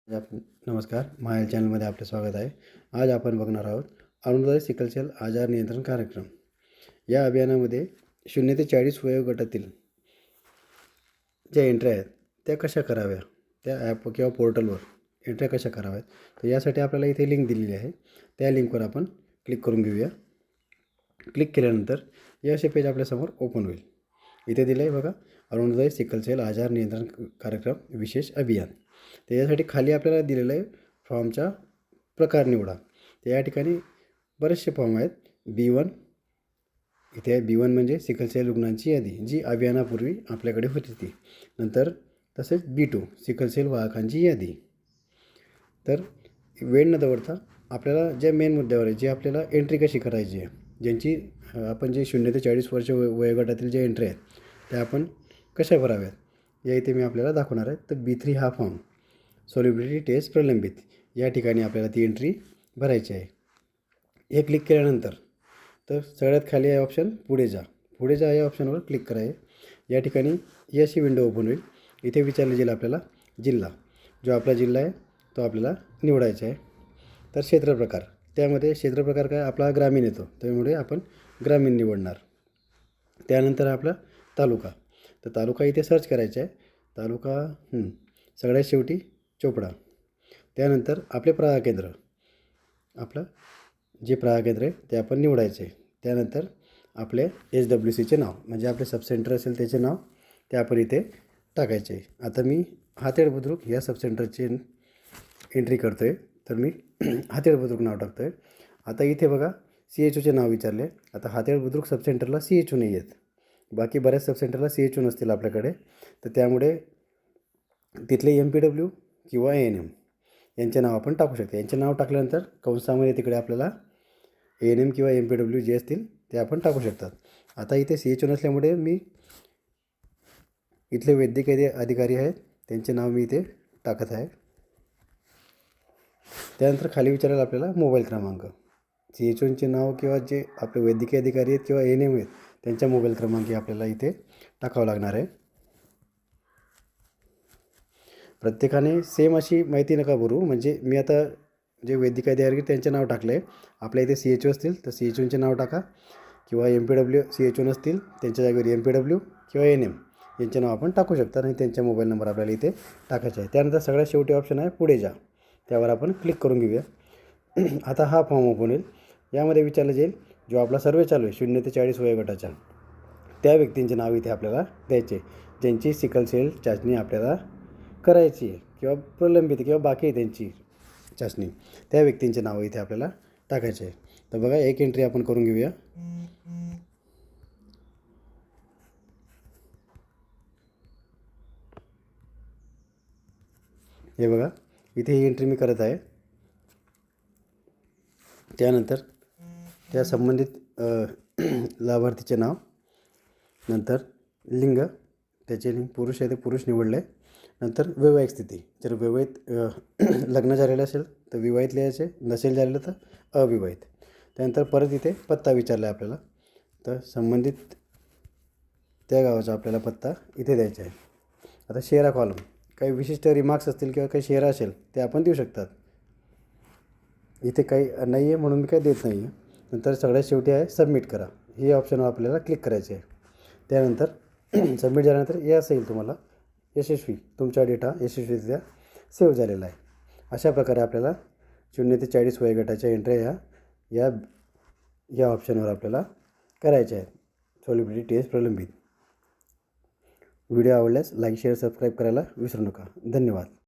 नमस्कार, मायल चॅनलमध्ये आपले स्वागत आहे. आज आपण बघणार आहोत अरुणोदय सिकल सेल आजार नियंत्रण कार्यक्रम. या अभियानामध्ये 0 ते 40 वयोगटातील ज्या एंट्री आहेत त्या कशा कराव्या, त्या ॲप किंवा पोर्टलवर एंट्री कशा कराव्यात, तर यासाठी आपल्याला इथे लिंक दिलेली आहे. त्या लिंकवर आपण क्लिक करून घेऊया. क्लिक केल्यानंतर हे असे पेज आपल्यासमोर ओपन होईल. इथे दिलं आहे बघा, अरुणोदय सिकल सेल आजार नियंत्रण कार्यक्रम विशेष अभियान. तर यासाठी खाली आपल्याला दिलेलं आहे फॉर्मचा प्रकार निवडा. तर या ठिकाणी बरेचसे फॉर्म आहेत. B1 इथे आहे. B1 म्हणजे सिकल सेल रुग्णांची यादी, जी अभियानापूर्वी आपल्याकडे होती ती. नंतर तसेच B2 सिकल सेल वाहकांची यादी. तर वेळ न दवडता आपल्याला ज्या मेन मुद्द्यावर आहे, जे आपल्याला एंट्री कशी करायची आहे, ज्यांची आपण जे 0 ते 40 वर्ष वयोगटातील जे एंट्री आहेत त्या आपण कशा भराव्यात, या इथे मी आपल्याला दाखवणार आहे. तर B3 हा फॉर्म सॉल्युबिलिटी टेस्ट प्रलंबित, या ठिकाणी आपल्याला ती एंट्री भरायची आहे. हे क्लिक केल्यानंतर तर सगळ्यात खाली आहे ऑप्शन पुढे जा. पुढे जा या ऑप्शनवर क्लिक करायचे. या ठिकाणी ही अशी विंडो ओपन होईल. इथे विचारले जाईल आपल्याला जिल्हा, जो आपला जिल्हा आहे तो आपल्याला निवडायचा आहे. तर क्षेत्रप्रकार, त्यामध्ये क्षेत्रप्रकार काय आपला ग्रामीण येतो, त्यामुळे आपण ग्रामीण निवडणार. त्यानंतर आपला तालुका, तर तालुका इथे सर्च करायचा आहे. तालुका सगळ्यात शेवटी चोपडा. त्यानंतर आपले प्रहार केंद्र, आपलं जे प्रहार केंद्र आहे ते आपण निवडायचे. त्यानंतर आपले SWCचे नाव, म्हणजे आपले सबसेंटर असेल त्याचे नाव, ते आपण इथे टाकायचे. आता मी हातेड बुद्रुक या सबसेंटरची एंट्री करतो आहे, तर मी हातेड बुद्रुक नाव टाकतो आहे. आता इथे बघा CHOचे नाव विचारले. आता हातेड बुद्रुक सबसेंटरला CHO नाही आहेत, बाकी बऱ्याच सबसेंटरला CHO नसतील आपल्याकडे. तर त्यामुळे तिथले MPW किंवा ANM यांचे नाव आपण टाकू शकतो. यांचे नाव टाकल्यानंतर कंसामध्ये तिकडे आपल्याला ANM किंवा MPW जे असतील ते आपण टाकू शकतात. आता इथे CHO नसल्यामुळे मी इथले वैद्यकीय अधिकारी आहेत त्यांचे नाव मी इथे टाकत आहे. त्यानंतर खाली विचारायला आपल्याला मोबाईल क्रमांक, CHOचे नाव किंवा जे आपले वैद्यकीय अधिकारी आहेत किंवा ANM आहेत त्यांचा मोबाईल क्रमांक आपल्याला इथे टाकावा लागणार आहे. प्रत्येकाने सेम अशी माहिती नका भरू. म्हणजे मी आता जे वैद्यकीय अधिकारी त्यांचे नाव टाकले आहे. आपल्या इथे CHO असतील तर CHOचे नाव टाका, किंवा MPW CHO नसतील त्यांच्या जागेवर MPW किंवा ANM यांचे नाव आपण टाकू शकता आणि त्यांचा मोबाईल नंबर आपल्याला इथे टाकायचा आहे. त्यानंतर सगळ्यात शेवटी ऑप्शन आहे पुढे जा, त्यावर आपण क्लिक करून घेऊया. आता हा फॉर्म ओपन होईल. यामध्ये विचारलं जाईल जो आपला सर्वे चालू आहे 0 ते 40 वयोगटाच्या, त्या व्यक्तींचे नाव इथे आपल्याला द्यायचे, ज्यांची सिकल सेल चाचणी आपल्याला करायची आहे किंवा प्रलंबित किंवा बाकी आहे त्यांची चाचणी, त्या व्यक्तींचे नाव इथे आपल्याला टाकायचे आहे. तर बघा एक एंट्री आपण करून घेऊया. हे बघा इथे ही एंट्री मी करत आहे. त्यानंतर त्या संबंधित लाभार्थीचे नाव, नंतर लिंग, त्याचे लिंग पुरुष आहे ते पुरुष निवडले. नंतर वैवाहिक स्थिती, जर विवाहित लग्न झालेलं असेल तर विवाहित लिहायचे, नसेल झालेलं तर अविवाहित. त्यानंतर परत इथे पत्ता विचारला आहे आपल्याला, तर संबंधित त्या गावाचा आपल्याला पत्ता इथे द्यायचा आहे. आता शेरा कॉलम, काही विशिष्ट रिमार्क्स असतील किंवा काही शेरा असेल ते आपण देऊ शकतात. इथे काही नाही आहे म्हणून मी काही देत नाही आहे. नंतर सगळ्यात शेवटी आहे सबमिट करा, हे ऑप्शनवर आपल्याला क्लिक करायचे आहे. त्यानंतर सबमिट झाल्यानंतर हे असं येईल तुम्हाला यशस्वी, तुमचा डेटा यशस्वीरित्या सेव्ह झालेला आहे. अशा प्रकारे आपल्याला 0 ते 40 वयोगटाच्या एंट्र्या या ऑप्शनवर आपल्याला करायच्या आहेत. सॉल्युबिलिटी टेस्ट प्रलंबित. व्हिडिओ आवडल्यास लाईक शेअर सबस्क्राईब करायला विसरू नका. धन्यवाद.